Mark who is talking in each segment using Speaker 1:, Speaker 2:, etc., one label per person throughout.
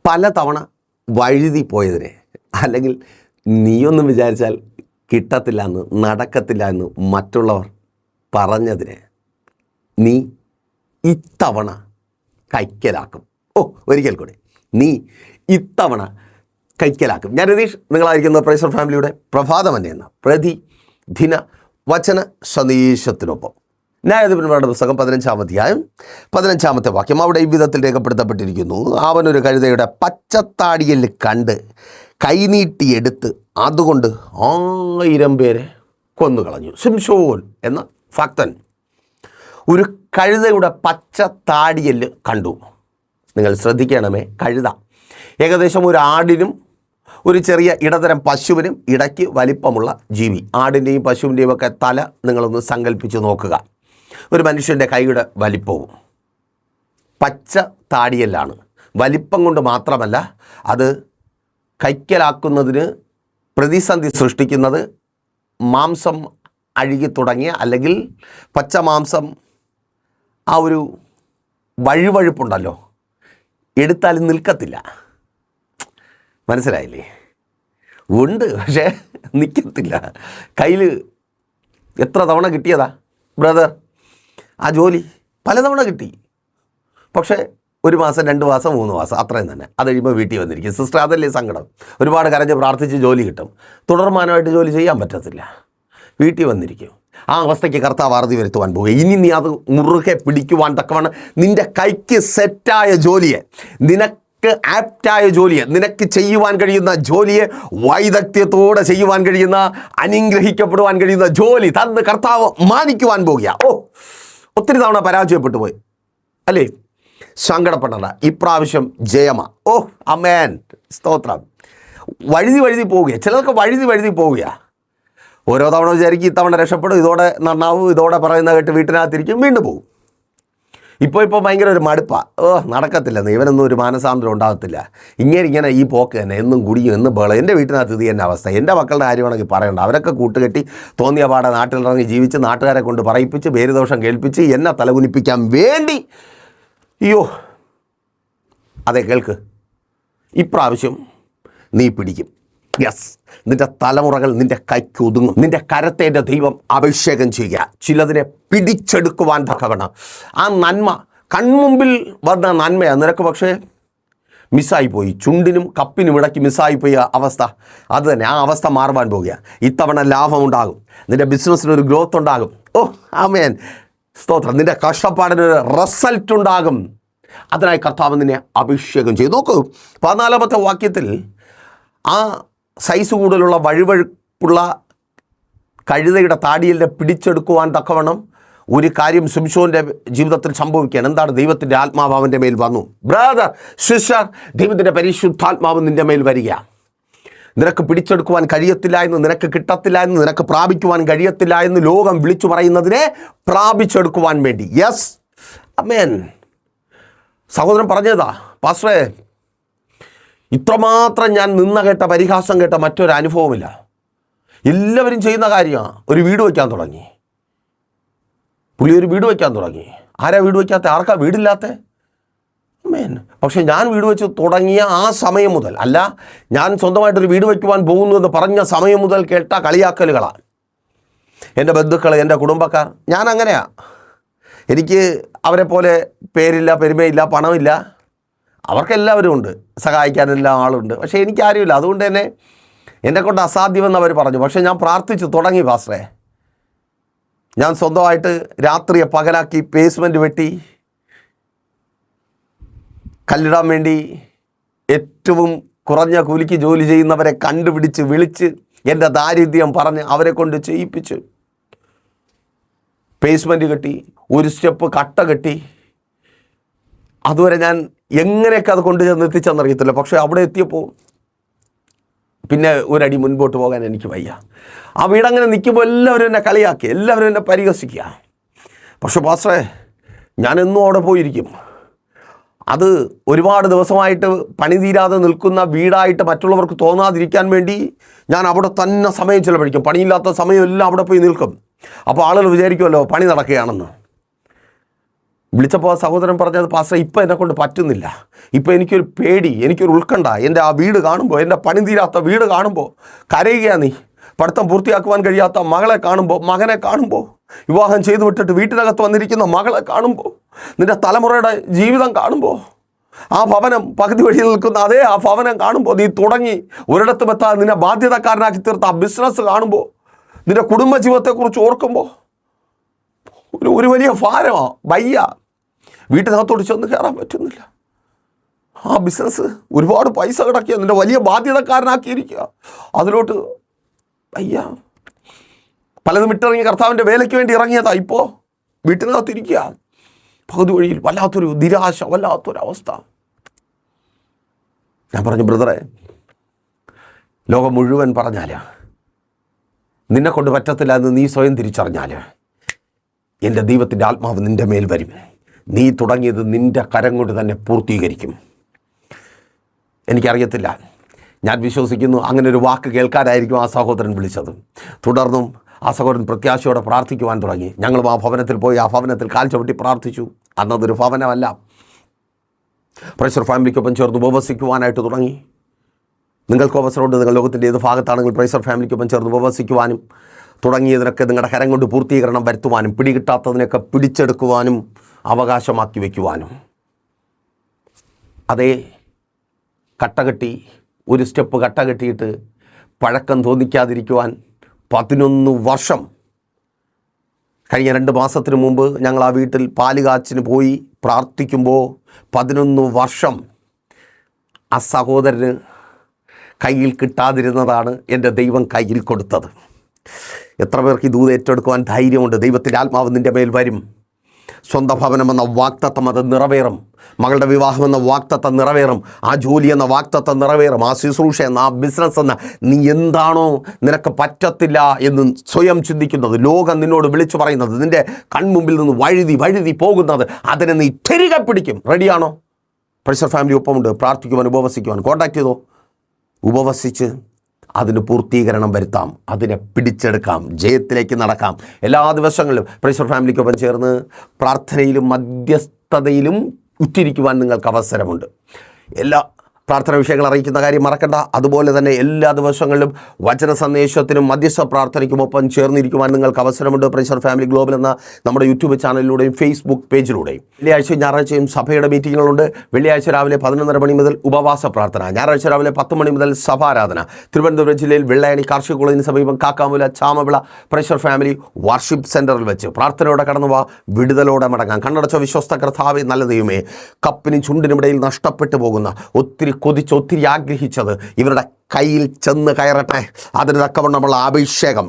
Speaker 1: പല തവണ വഴുതി പോയതിനെ, അല്ലെങ്കിൽ നീയൊന്നും വിചാരിച്ചാൽ കിട്ടത്തില്ല എന്ന്, നടക്കത്തില്ല എന്ന് മറ്റുള്ളവർ പറഞ്ഞതിന് നീ ഇത്തവണ കൈക്കലാക്കും. ഒരിക്കൽ കൂടി, നീ ഇത്തവണ കൈക്കലാക്കും. ഞാൻ രതീഷ്, നിങ്ങളായിരിക്കുന്ന പ്രൈസർ ഫാമിലിയുടെ പ്രഭാതമന്യ എന്ന പ്രതിദിന വചന സന്ദേശത്തിനൊപ്പം ന്യായാധിപന്മാരുടെ പുസ്തകം 15-ാം അധ്യായം 15-ാമത്തെ വാക്യം. അവിടെ ഈ വിധത്തിൽ രേഖപ്പെടുത്തപ്പെട്ടിരിക്കുന്നു: അവനൊരു കഴുതയുടെ പച്ചത്താടിയിൽ കണ്ട് കൈനീട്ടിയെടുത്ത് അതുകൊണ്ട് 1000 പേരെ കൊന്നുകളഞ്ഞു. ശിംശോൻ എന്ന ഭക്തൻ ഒരു കഴുതയുടെ പച്ചത്താടിയിൽ കണ്ടു. നിങ്ങൾ ശ്രദ്ധിക്കണമേ, കഴുത ഏകദേശം ഒരു ആടിനും ഒരു ചെറിയ ഇടതരം പശുവിനും ഇടയ്ക്ക് വലിപ്പമുള്ള ജീവി. ആടിൻ്റെയും പശുവിൻ്റെയും ഒക്കെ തല നിങ്ങളൊന്ന് സങ്കല്പിച്ച് നോക്കുക. ഒരു മനുഷ്യൻ്റെ കൈയുടെ വലിപ്പവും. പച്ച താടിയല്ലാണ്. വലിപ്പം കൊണ്ട് മാത്രമല്ല, അത് കൈക്കലാക്കുന്നതിന് പ്രതിസന്ധി സൃഷ്ടിക്കുന്നത് മാംസം അഴുകി തുടങ്ങിയ, അല്ലെങ്കിൽ പച്ച മാംസം ആ ഒരു വഴുവഴുപ്പുണ്ടല്ലോ, എടുത്താലും നിൽക്കത്തില്ല. മനസ്സിലായില്ലേ? ഉണ്ട്, പക്ഷേ നിൽക്കത്തില്ല. കയ്യിൽ എത്ര തവണ കിട്ടിയതാ ബ്രദർ ആ ജോലി? പലതവണ കിട്ടി, പക്ഷേ 1 മാസം 2 മാസം 3 മാസം അത്രയും തന്നെ. അത് കഴിയുമ്പോൾ വീട്ടിൽ വന്നിരിക്കും. സിസ്റ്റർ, അതല്ലേ സങ്കടം? ഒരുപാട് കരഞ്ഞ് പ്രാർത്ഥിച്ച് ജോലി കിട്ടും, തുടർമാനമായിട്ട് ജോലി ചെയ്യാൻ പറ്റത്തില്ല, വീട്ടിൽ വന്നിരിക്കും. ആ അവസ്ഥയ്ക്ക് കർത്താവ് അറുതി വരുത്തുവാൻ പോകുക. ഇനി നീ അത് മുറുകെ പിടിക്കുവാൻ തക്കവണ്ണം നിൻ്റെ കൈക്ക് സെറ്റായ ജോലിയെ, നിനക്ക് ആപ്റ്റായ ജോലിയെ, നിനക്ക് ചെയ്യുവാൻ കഴിയുന്ന ജോലിയെ, വൈദഗ്ധ്യത്തോടെ ചെയ്യുവാൻ കഴിയുന്ന, അനുഗ്രഹിക്കപ്പെടുവാൻ കഴിയുന്ന ജോലി തന്ന് കർത്താവ് മാനിക്കുവാൻ പോകുക. ഒത്തിരി തവണ പരാജയപ്പെട്ടു പോയി അല്ലേ? സങ്കടപ്പെടണ്ട, ഇപ്രാവശ്യം ജയമാ. അമേൻ, സ്തോത്രം. വഴുതി പോവുക. ചിലർക്ക് വഴുതി പോവുക. ഓരോ തവണ വിചാരിക്കും ഇത്തവണ രക്ഷപ്പെടും, ഇതോടെ നന്നാവും, ഇതോടെ പറയുന്ന കേട്ട് വീട്ടിനകത്തിരിക്കും, വീണ്ടും പോകും. ഇപ്പോൾ ഭയങ്കര ഒരു മടുപ്പാണ്. നടക്കത്തില്ല, ഇവനൊന്നും ഒരു മാനസാന്തരം ഉണ്ടാകത്തില്ല. ഇങ്ങനെ ഈ പോക്ക് തന്നെ, എന്നും കുടിയും, എന്നും ബഹളം. എൻ്റെ വീട്ടിനകത്ത് ഇത് തന്നെ അവസ്ഥ. എൻ്റെ മക്കളുടെ കാര്യമാണെങ്കിൽ പറയണ്ട. അവരൊക്കെ കൂട്ടുകെട്ടി തോന്നിയ പാടെ നാട്ടിലിറങ്ങി ജീവിച്ച്, നാട്ടുകാരെ കൊണ്ട് പറയിപ്പിച്ച്, പേരുദോഷം കേൾപ്പിച്ച്, എന്നെ തലകുനിപ്പിക്കാൻ വേണ്ടി. അതെ, കേൾക്ക്, ഇപ്രാവശ്യം നീ പിടിക്കും. യെസ്, നിൻ്റെ തലമുറകൾ നിൻ്റെ കൈക്ക് ഒതുങ്ങും. നിൻ്റെ കരത്തെ എൻ്റെ ദൈവം അഭിഷേകം ചെയ്യുക. ചിലതിനെ പിടിച്ചെടുക്കുവാൻ തക്കവണ്ണം ആ നന്മ, കൺമുമ്പിൽ വന്ന നന്മയാണ് നിനക്ക്, പക്ഷേ മിസ്സായിപ്പോയി. ചുണ്ടിനും കപ്പിനും ഇടയ്ക്ക് മിസ്സായിപ്പോയ അവസ്ഥ, അത് തന്നെ. ആ അവസ്ഥ മാറുവാൻ പോകുക. ഇത്തവണ ലാഭമുണ്ടാകും, നിൻ്റെ ബിസിനസ്സിനൊരു ഗ്രോത്ത് ഉണ്ടാകും. ആമേൻ, സ്തോത്രം. നിൻ്റെ കഷ്ടപ്പാടിനൊരു റിസൾട്ട് ഉണ്ടാകും. അതിനായി കർത്താവ് നിന്നെ അഭിഷേകം ചെയ്തു. നോക്കൂ, 14-ാമത്തെ വാക്യത്തിൽ ആ സൈസ് കൂടുതലുള്ള വഴുവഴുപ്പുള്ള കഴുതയുടെ താടിയിലെ പിടിച്ചെടുക്കുവാൻ തക്കവണ്ണം ഒരു കാര്യം ശിംശോൻ്റെ ജീവിതത്തിൽ സംഭവിക്കുകയാണ്. എന്താണ്? ദൈവത്തിൻ്റെ ആത്മാവ് അവൻ്റെ മേൽ വന്നു. ബ്രദർ, സിസ്റ്റർ, ദൈവത്തിൻ്റെ പരിശുദ്ധാത്മാവ് നിൻ്റെ മേൽ വരിക. നിനക്ക് പിടിച്ചെടുക്കുവാൻ കഴിയത്തില്ല എന്ന്, നിനക്ക് കിട്ടത്തില്ല എന്ന്, നിനക്ക് പ്രാപിക്കുവാൻ കഴിയത്തില്ല എന്ന് ലോകം വിളിച്ചു പറയുന്നതിനെ പ്രാപിച്ചെടുക്കുവാൻ വേണ്ടി. യെസ്, ആമേൻ. സഹോദരൻ പറഞ്ഞതാ, പാസ്റ്ററേ, ഇത്രമാത്രം ഞാൻ കേട്ട പരിഹാസം കേട്ട മറ്റൊരു അനുഭവമില്ല. എല്ലാവരും ചെയ്യുന്ന കാര്യമാണ്. ഒരു വീട് വയ്ക്കാൻ തുടങ്ങി. പുള്ളി ഒരു വീട് വയ്ക്കാൻ തുടങ്ങി. ആരാ വീട് വയ്ക്കാത്ത? ആർക്കാ വീടില്ലാത്ത? ആമേൻ. പക്ഷെ ഞാൻ വീട് വെച്ച് തുടങ്ങിയ ആ സമയം മുതൽ, അല്ല, ഞാൻ സ്വന്തമായിട്ടൊരു വീട് വയ്ക്കുവാൻ പോകുന്നു എന്ന് പറഞ്ഞ സമയം മുതൽ കേട്ട കളിയാക്കലുകളാണ് എൻ്റെ ബന്ധുക്കൾ, എൻ്റെ കുടുംബക്കാർ. ഞാൻ അങ്ങനെയാ. എനിക്ക് അവരെ പോലെ പേരില്ല, പെരുമയില്ല, പണമില്ല. അവർക്കെല്ലാവരും ഉണ്ട്, സഹായിക്കാനെല്ലാം ആളുണ്ട്. പക്ഷേ എനിക്കാരുമില്ല. അതുകൊണ്ട് തന്നെ എന്നെ കൊണ്ട് അസാധ്യമെന്ന് അവർ പറഞ്ഞു. പക്ഷേ ഞാൻ പ്രാർത്ഥിച്ചു തുടങ്ങി. പാസ്റ്ററേ, ഞാൻ സ്വന്തമായിട്ട് രാത്രിയെ പകലാക്കി പേസ്മെൻറ്റ് വെട്ടി കല്ലിടാൻ വേണ്ടി ഏറ്റവും കുറഞ്ഞ കൂലിക്ക് ജോലി ചെയ്യുന്നവരെ കണ്ടുപിടിച്ച് വിളിച്ച് എൻ്റെ ദാരിദ്ര്യം പറഞ്ഞ് അവരെ കൊണ്ട് ചെയ്യിപ്പിച്ച് പേസ്മെൻറ്റ് കെട്ടി, ഒരു സ്റ്റെപ്പ് കട്ട കെട്ടി. അതുവരെ ഞാൻ എങ്ങനെയൊക്കെ അത് കൊണ്ടുചെന്ന് എത്തിച്ചെന്നറിയത്തില്ല. പക്ഷേ അവിടെ എത്തിയപ്പോൾ പിന്നെ ഒരടി മുൻപോട്ട് പോകാൻ എനിക്ക് വയ്യ. ആ വീടങ്ങനെ നിൽക്കുമ്പോൾ എല്ലാവരും എന്നെ കളിയാക്കി, എല്ലാവരും എന്നെ പരിഹസിക്കുക. പക്ഷെ പാസ്റ്ററേ, ഞാനെന്നും അവിടെ പോയിരിക്കും. അത് ഒരുപാട് ദിവസമായിട്ട് പണി തീരാതെ നിൽക്കുന്ന വീടായിട്ട് മറ്റുള്ളവർക്ക് തോന്നാതിരിക്കാൻ വേണ്ടി ഞാൻ അവിടെ തന്നെ സമയം ചിലവഴിക്കും. പണിയില്ലാത്ത സമയമെല്ലാം അവിടെ പോയി നിൽക്കും. അപ്പോൾ ആളുകൾ വിചാരിക്കുമല്ലോ പണി നടക്കുകയാണെന്ന്. വിളിച്ചപ്പോൾ സഹോദരൻ പറഞ്ഞത്, പാസ്റ്റർ ഇപ്പം എന്നെ കൊണ്ട് പറ്റുന്നില്ല, ഇപ്പം എനിക്കൊരു പേടി, എനിക്കൊരു ഉത്കണ്ഠ, എൻ്റെ ആ വീട് കാണുമ്പോൾ, എൻ്റെ പണി തീരാത്ത വീട് കാണുമ്പോൾ കരയുക. നീ പഠിത്തം പൂർത്തിയാക്കുവാൻ കഴിയാത്ത മകളെ കാണുമ്പോൾ, മകനെ കാണുമ്പോൾ, വിവാഹം ചെയ്തു വിട്ടിട്ട് വീട്ടിനകത്ത് വന്നിരിക്കുന്ന മകളെ കാണുമ്പോൾ, നിൻ്റെ തലമുറയുടെ ജീവിതം കാണുമ്പോൾ, ആ ഭവനം പകുതി വഴി നിൽക്കുന്ന അതേ ആ ഭവനം കാണുമ്പോൾ, നീ തുടങ്ങി ഒരിടത്തും എത്താൻ നിന്നെ ബാധ്യതക്കാരനാക്കി തീർത്ത ആ ബിസിനസ് കാണുമ്പോൾ, നിൻ്റെ കുടുംബജീവിതത്തെക്കുറിച്ച് ഓർക്കുമ്പോൾ ഒരു വലിയ ഭാരമാണ്. വയ്യ, വീട്ടിനകത്തോട്ട് ചെന്ന് കയറാൻ പറ്റുന്നില്ല. ആ ബിസിനസ് ഒരുപാട് പൈസ കിടക്കുക, നിൻ്റെ വലിയ ബാധ്യതക്കാരനാക്കിയിരിക്കുക. അതിലോട്ട് വയ്യ. പലതും ഇട്ടിറങ്ങി കർത്താവിൻ്റെ വേലയ്ക്ക് വേണ്ടി ഇറങ്ങിയതാ, ഇപ്പോൾ വീട്ടിനകത്തിരിക്കുക. പകുതി വഴിയിൽ വല്ലാത്തൊരു നിരാശ, വല്ലാത്തൊരവസ്ഥ. ഞാൻ പറഞ്ഞു, ബ്രദറെ, ലോകം മുഴുവൻ പറഞ്ഞാൽ നിന്നെ കൊണ്ട് പറ്റത്തില്ല എന്ന് നീ സ്വയം തിരിച്ചറിഞ്ഞാൽ എൻ്റെ ദൈവത്തിൻ്റെ ആത്മാവ് നിൻ്റെ മേൽ വരും. നീ തുടങ്ങിയത് നിൻ്റെ കരം കൊണ്ട് തന്നെ പൂർത്തീകരിക്കും. എനിക്കറിയത്തില്ല, ഞാൻ വിശ്വസിക്കുന്നു അങ്ങനെ ഒരു വാക്ക് കേൾക്കാനായിരിക്കും ആ സഹോദരൻ വിളിച്ചത്. തുടർന്നും ആ സഹോദരൻ പ്രത്യാശയോടെ പ്രാർത്ഥിക്കുവാൻ തുടങ്ങി. ഞങ്ങളും ആ ഭവനത്തിൽ പോയി ആ ഭവനത്തിൽ കാൽ ചവിട്ടി പ്രാർത്ഥിച്ചു. അന്നതൊരു ഭവനമല്ല. പ്രൈസർ ഫാമിലിക്കൊപ്പം ചേർന്ന് ഉപവസിക്കുവാനായിട്ട് തുടങ്ങി. നിങ്ങൾക്ക് അവസരമുണ്ട്, നിങ്ങൾ ലോകത്തിൻ്റെ ഏത് ഭാഗത്താണെങ്കിൽ പ്രൈസർ ഫാമിലിക്കൊപ്പം ചേർന്ന് ഉപവസിക്കുവാനും തുടങ്ങിയതിനൊക്കെ നിങ്ങളുടെ കരം കൊണ്ട് പൂർത്തീകരണം വരുത്തുവാനും പിടികിട്ടാത്തതിനൊക്കെ പിടിച്ചെടുക്കുവാനും അവകാശമാക്കി വയ്ക്കുവാനും. അതേ കട്ടകെട്ടി ഒരു സ്റ്റെപ്പ് കട്ടകെട്ടിയിട്ട് പഴക്കം തോന്നിക്കാതിരിക്കുവാൻ 11 വർഷം. കഴിഞ്ഞ 2 മാസത്തിന് മുമ്പ് ഞങ്ങൾ ആ വീട്ടിൽ പാലുകാച്ചിന് പോയി പ്രാർത്ഥിക്കുമ്പോൾ 11 വർഷം ആ സഹോദരന് കയ്യിൽ കിട്ടാതിരുന്നതാണ് എൻ്റെ ദൈവം കയ്യിൽ കൊടുത്തത്. എത്ര പേർക്ക് ഈ ദൂത് ഏറ്റെടുക്കുവാൻ ധൈര്യമുണ്ട്? ദൈവത്തിൻ്റെ ആത്മാവ് നിൻ്റെ മേൽ വരും. സ്വന്തം ഭവനമെന്ന വാഗ്ദത്തം അത് നിറവേറും. മകളുടെ വിവാഹമെന്ന വാഗ്ദത്തം നിറവേറും. ആ ജോലി എന്ന വാഗ്ദത്തം നിറവേറും. ആ ശുശ്രൂഷ എന്ന, ആ ബിസിനസ് എന്ന, നീ എന്താണോ നിനക്ക് പറ്റത്തില്ല എന്ന് സ്വയം ചിന്തിക്കുന്നത്, ലോകം നിന്നോട് വിളിച്ചു പറയുന്നത്, നിൻ്റെ കൺമുമ്പിൽ നിന്ന് വഴുതി പോകുന്നത്, അതിനെ നീ തിരികെ പിടിക്കും. റെഡിയാണോ? പ്രൈസർ ഫാമിലി ഒപ്പമുണ്ട്. പ്രാർത്ഥിക്കുവാൻ, ഉപവസിക്കുവാൻ കോൺടാക്ട് ചെയ്തോ. ഉപവസിച്ച് അതിന് പൂർത്തീകരണം വരുത്താം, അതിനെ പിടിച്ചെടുക്കാം, ജയത്തിലേക്ക് നടക്കാം. എല്ലാ ദിവസങ്ങളിലും പ്രൈസർ ഫാമിലിക്കൊപ്പം ചേർന്ന് പ്രാർത്ഥനയിലും മധ്യസ്ഥതയിലും ഉറ്റിരിക്കുവാൻ നിങ്ങൾക്ക് അവസരമുണ്ട്. എല്ലാ പ്രാർത്ഥന വിഷയങ്ങൾ അറിയിക്കുന്ന കാര്യം മറക്കണ്ട. അതുപോലെ തന്നെ എല്ലാ ദിവസങ്ങളിലും വചന സന്ദേശത്തിനും മധ്യസ്ഥ പ്രാർത്ഥനയ്ക്കുമൊപ്പം ചേർന്നിരിക്കുവാൻ നിങ്ങൾക്ക് അവസരമുണ്ട്. പ്രൈസർ ഫാമിലി ഗ്ലോബൽ എന്ന നമ്മുടെ യൂട്യൂബ് ചാനലിലൂടെയും ഫേസ്ബുക്ക് പേജിലൂടെയും. വെള്ളിയാഴ്ചയും ഞായറാഴ്ചയും സഭയുടെ മീറ്റിങ്ങുകളുണ്ട്. വെള്ളിയാഴ്ച രാവിലെ 11:30 മണി മുതൽ ഉപവാസ പ്രാർത്ഥന, ഞായറാഴ്ച രാവിലെ 10 മണി മുതൽ സഭാരാധന. തിരുവനന്തപുരം ജില്ലയിൽ വെള്ളായണി കാർഷിക കോളേജിന് സമീപം കാക്കാമൂല ചാമവിള പ്രൈസർ ഫാമിലി വർഷിപ്പ് സെൻറ്ററിൽ വെച്ച് പ്രാർത്ഥനയോടെ കടന്നുപോവാ, വിടുതലോടെ മടങ്ങാം. കണ്ണടച്ച വിശ്വസ്ത കർത്താവേ, നല്ല ദൈവമേ, കപ്പിനും ചുണ്ടിനുമിടയിൽ നഷ്ടപ്പെട്ടു പോകുന്ന, ഒത്തിരി ഒത്തിരി ആഗ്രഹിച്ചത് ഇവരുടെ കയ്യിൽ ചെന്ന് കയറട്ടെ. അതിന് തക്കവണ്ണമുള്ള അഭിഷേകം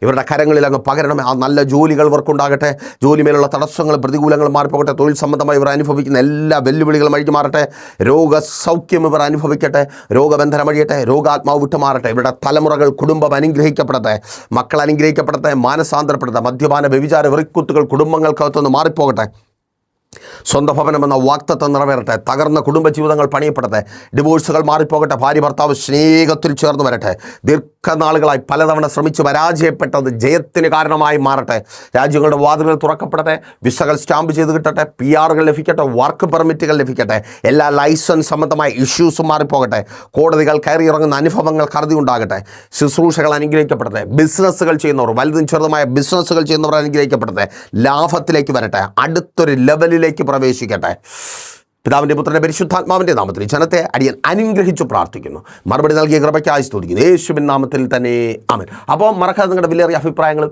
Speaker 1: ഇവരുടെ കരങ്ങളിൽ അങ്ങ് പകരണമേ. ആ നല്ല ജോലികൾ ഇവർക്കുണ്ടാകട്ടെ. ജോലിമേലുള്ള തടസ്സങ്ങളും പ്രതികൂലങ്ങളും മാറിപ്പോകട്ടെ. തൊഴിൽ സംബന്ധമായി ഇവർ അനുഭവിക്കുന്ന എല്ലാ വെല്ലുവിളികളും അഴിഞ്ഞു മാറട്ടെ. രോഗസൗഖ്യം ഇവർ അനുഭവിക്കട്ടെ. രോഗബന്ധനം അഴിയട്ടെ. രോഗാത്മാവ് വിട്ടുമാറട്ടെ. ഇവരുടെ തലമുറകൾ, കുടുംബം അനുഗ്രഹിക്കപ്പെടട്ടെ. മക്കൾ അനുഗ്രഹിക്കപ്പെടട്ടെ. മാനസാന്തരപ്പെടട്ടെ. മദ്യപാന, വ്യഭിചാര, വെറിക്കുത്തുകൾ കുടുംബങ്ങൾക്കകത്തുനിന്ന് മാറിപ്പോകട്ടെ. സ്വന്തം ഭവനമെന്ന വാഗ്ദത്തം നിറവേറട്ടെ. തകർന്ന കുടുംബജീവിതങ്ങൾ പണിയപ്പെടട്ടെ. ഡിവോഴ്സുകൾ മാറിപ്പോകട്ടെ. ഭാര്യ ഭർത്താവ് സ്നേഹത്തിൽ ചേർന്ന് വരട്ടെ. ദീർഘനാളുകളായി പലതവണ ശ്രമിച്ച് പരാജയപ്പെട്ടത് ജയത്തിന് കാരണമായി മാറട്ടെ. രാജ്യങ്ങളുടെ വാതിലുകൾ തുറക്കപ്പെടട്ടെ. വിസകൾ സ്റ്റാമ്പ് ചെയ്ത് കിട്ടട്ടെ. PR ലഭിക്കട്ടെ. വർക്ക് പെർമിറ്റുകൾ ലഭിക്കട്ടെ. എല്ലാ ലൈസൻസ് സംബന്ധമായ ഇഷ്യൂസും മാറിപ്പോകട്ടെ. കോടതികൾ കയറിയിറങ്ങുന്ന അനുഭവങ്ങൾ കരുതി ഉണ്ടാകട്ടെ. ശുശ്രൂഷകൾ അനുഗ്രഹിക്കപ്പെടട്ടെ. ബിസിനസ്സുകൾ ചെയ്യുന്നവർ, വലുതും ചെറുതുമായ ബിസിനസ്സുകൾ ചെയ്യുന്നവർ അനുഗ്രഹിക്കപ്പെടട്ടെ. ലാഭത്തിലേക്ക് വരട്ടെ. അടുത്തൊരു ലെവലിലേക്ക് പ്രവേശിക്കട്ടെ. പിതാവിൻ്റെ പുത്രൻ്റെ പരിശുദ്ധാത്മാവിൻ്റെ നാമത്തിൽ ജനത്തെ അടിയൻ അനുഗ്രഹിച്ചു പ്രാർത്ഥിക്കുന്നു. മറുപടി നൽകിയ കൃപയ്ക്കായി സ്തുതിക്കുന്നു. യേശുവിൻ നാമത്തിൽ തന്നെ ആമേൻ. അപ്പോൾ മറക്കാതെ നിങ്ങളുടെ വിലയേറിയ അഭിപ്രായങ്ങളും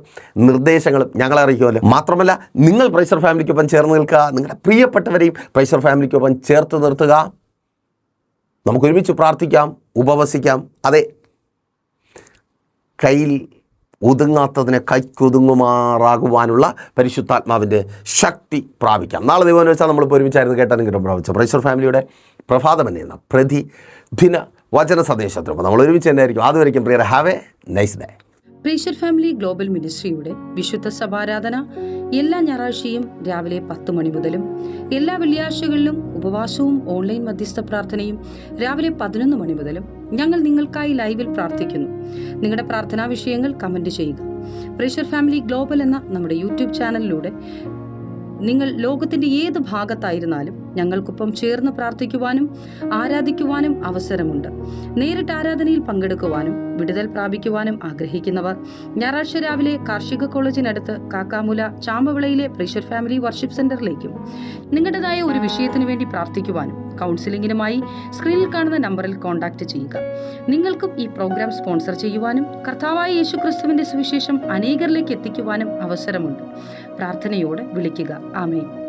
Speaker 1: നിർദ്ദേശങ്ങളും ഞങ്ങളെ അറിയിക്കുമല്ലോ. മാത്രമല്ല, നിങ്ങൾ പ്രൈസർ ഫാമിലിക്കൊപ്പം ചേർന്ന് നിൽക്കുക. നിങ്ങളുടെ പ്രിയപ്പെട്ടവരെയും പ്രൈസർ ഫാമിലിക്കൊപ്പം ചേർത്ത് നിർത്തുക. നമുക്ക് ഒരുമിച്ച് പ്രാർത്ഥിക്കാം, ഉപവസിക്കാം. അതെ, കയ്യിൽ ഒതുങ്ങാത്തതിനെ കൈക്കൊതുങ്ങുമാറാകുവാനുള്ള പരിശുദ്ധാത്മാവിൻ്റെ ശക്തി പ്രാപിക്കാം. നാളെ ദൈവം വെച്ചാൽ നമ്മളിപ്പോൾ ഒരുമിച്ചായിരുന്നു കേട്ടാനും പ്രാപിച്ച പ്രൈസർ ഫാമിലിയുടെ പ്രഭാതം എന്ന പ്രതിദിന വചന സന്ദേശത്തിനൊപ്പം നമ്മൾ ഒരുമിച്ച് തന്നെ ആയിരിക്കും. അതുവരെയും പ്രിയരെ, have a nice day.
Speaker 2: Praiser family global മിനിസ്ട്രിയുടെ വിശുദ്ധ സഭാരാധന എല്ലാ ഞായറാഴ്ചയും രാവിലെ 10 മണി മുതലും എല്ലാ വെള്ളിയാഴ്ചകളിലും ഉപവാസവും ഓൺലൈൻ മധ്യസ്ഥ പ്രാർത്ഥനയും രാവിലെ 11 മണി മുതലും ഞങ്ങൾ നിങ്ങൾക്കായി ലൈവിൽ പ്രാർത്ഥിക്കുന്നു. നിങ്ങളുടെ പ്രാർത്ഥനാ വിഷയങ്ങൾ കമന്റ് ചെയ്യുക. പ്രൈസർ ഫാമിലി ഗ്ലോബൽ എന്ന നമ്മുടെ യൂട്യൂബ് ചാനലിലൂടെ നിങ്ങൾ ലോകത്തിന്റെ ഏത് ഭാഗത്തായിരുന്നാലും ഞങ്ങൾക്കൊപ്പം ചേർന്ന് പ്രാർത്ഥിക്കുവാനും ആരാധിക്കുവാനും അവസരമുണ്ട്. നേരിട്ട് ആരാധനയിൽ പങ്കെടുക്കുവാനും വിടുതൽ പ്രാപിക്കുവാനും ആഗ്രഹിക്കുന്നവർ ഞായറാഴ്ച രാവിലെ കാർഷിക കോളേജിനടുത്ത് കാക്കാമുല ചാമ്പവിളയിലെ പ്രേഷർ ഫാമിലി വർഷിപ്പ് സെന്ററിലേക്കും നിങ്ങളുടേതായ ഒരു വിഷയത്തിനു വേണ്ടി പ്രാർത്ഥിക്കുവാനും കൗൺസിലിംഗിനുമായി സ്ക്രീനിൽ കാണുന്ന നമ്പറിൽ കോൺടാക്ട് ചെയ്യുക. നിങ്ങൾക്കും ഈ പ്രോഗ്രാം സ്പോൺസർ ചെയ്യുവാനും കർത്താവായ യേശുക്രിസ്തുവിന്റെ സുവിശേഷം അനേകരിലേക്ക് എത്തിക്കുവാനും അവസരമുണ്ട്. പ്രാർത്ഥനയോടെ വിളിക്കുക. ആമേൻ.